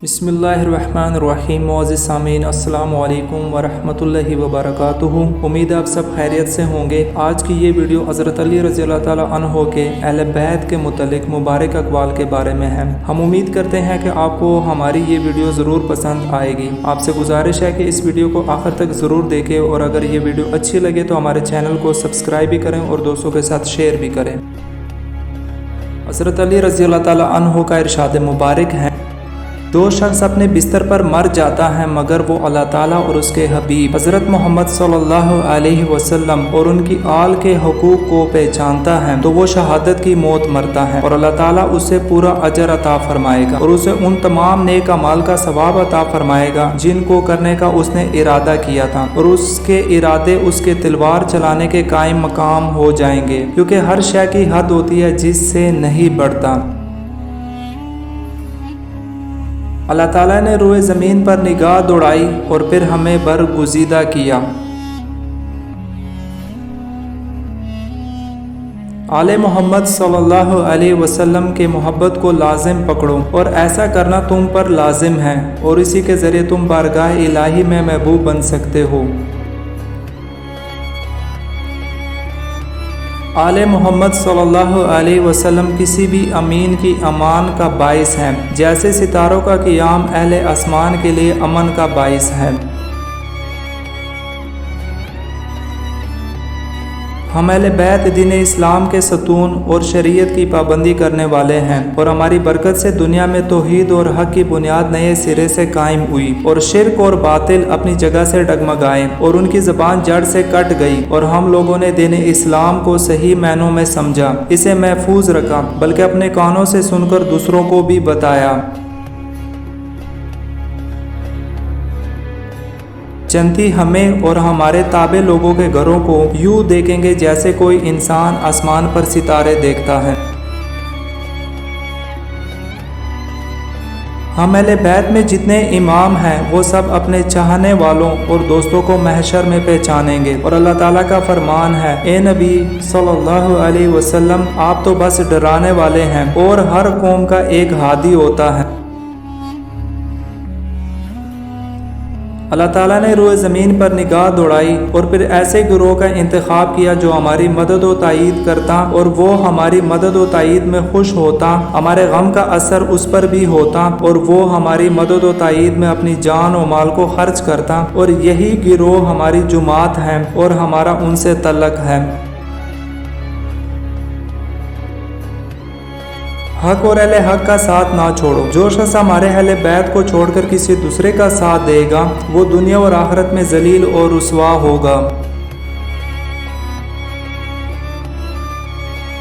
बिस्मिल्लाहिर्रहमानिर्रहीम। मुअज़्ज़िज़ सामीन, अस्सलामु अलैकुम वरहमतुल्लाहि वबरकातुहू। उम्मीद है आप सब खैरियत से होंगे। आज की ये वीडियो हज़रत अली रज़ियल्लाहु ताला अन्हो के अहले बैत के मुतल्लिक़ मुबारक अक़वाल के बारे में है। हम उम्मीद करते हैं कि आपको हमारी ये वीडियो ज़रूर पसंद आएगी। आपसे गुजारिश है कि इस वीडियो को आखिर तक ज़रूर देखें और अगर ये वीडियो अच्छी लगे तो हमारे चैनल को सब्सक्राइब भी करें और दोस्तों के साथ शेयर भी करें। हज़रत अली रज़ियल्लाहु ताला अन्हो का इरशाद मुबारक है, दो शख्स अपने बिस्तर पर मर जाता है मगर वो अल्लाह ताला और उसके हबीब हज़रत मोहम्मद सल्लल्लाहु अलैहि वसल्लम और उनकी आल के हुकूक को पहचानता है तो वो शहादत की मौत मरता है और अल्लाह ताला उसे पूरा अजर अता फरमाएगा और उसे उन तमाम नेक अमाल का सवाब अता फरमाएगा जिनको करने का उसने इरादा किया था और उसके इरादे उसके तलवार चलाने के कायम मकाम हो जाएंगे, क्योंकि हर शय की हद होती है जिससे नहीं बढ़ता। अल्लाह ताला ने रोए ज़मीन पर निगाह दौड़ाई और फिर हमें बरगुज़ीदा किया। आले मोहम्मद सल्लल्लाहु अलैहि वसल्लम के मोहब्बत को लाजिम पकड़ो और ऐसा करना तुम पर लाजिम है और इसी के ज़रिए तुम बारगाह इलाही में महबूब बन सकते हो। आले मोहम्मद सल्लल्लाहु अलैहि वसल्लम किसी भी अमीन की अमान का बाइस है, जैसे सितारों का क़ियाम अहले आसमान के लिए अमन का बाइस है। हम अहले बैत दीन इस्लाम के सतून और शरीयत की पाबंदी करने वाले हैं और हमारी बरकत से दुनिया में तौहीद और हक की बुनियाद नए सिरे से कायम हुई और शिर्क और बातिल अपनी जगह से डगमगाए और उनकी ज़बान जड़ से कट गई और हम लोगों ने दीन इस्लाम को सही मायनों में समझा, इसे महफूज रखा, बल्कि अपने कानों से सुनकर दूसरों को भी बताया। जनती हमें और हमारे ताबे लोगों के घरों को यूं देखेंगे जैसे कोई इंसान आसमान पर सितारे देखता है। हम अहले बैत में जितने इमाम हैं वो सब अपने चाहने वालों और दोस्तों को महशर में पहचानेंगे और अल्लाह ताला का फरमान है, ए नबी सल्लल्लाहु अलैहि वसल्लम, आप तो बस डराने वाले हैं और हर कौम का एक हादी होता है। अल्लाह ताला ने रोए ज़मीन पर निगाह दौड़ाई और फिर ऐसे गिरोह का इंतखाब किया जो हमारी मदद व तायीद करता और वो हमारी मदद व तायीद में खुश होता, हमारे गम का असर उस पर भी होता और वो हमारी मदद व तायीद में अपनी जान व माल को खर्च करता और यही गिरोह हमारी जुमात है और हमारा उनसे तल्लक है। हक और अहले हक का साथ ना छोड़ो। जो शख्स हमारे अहले बैत को छोड़कर किसी दूसरे का साथ देगा वो दुनिया और आखिरत में जलील और रुसवा होगा।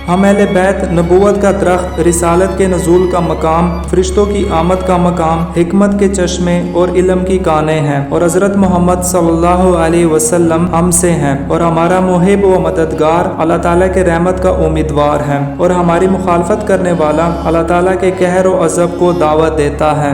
हम अहले बैत नबूवत का दरख्त, रिसालत के नज़ूल का मकाम, फरिश्तों की आमद का मकाम, हिकमत के चश्मे और इल्म की कानें हैं और हज़रत मोहम्मद सल्लल्लाहु अलैहि वसल्लम हमसे हैं और हमारा मुहिब व मददगार अल्लाह ताला के रहमत का उम्मीदवार है और हमारी मुखालफत करने वाला अल्लाह ताला के कहर व अज़ब को दावत देता है।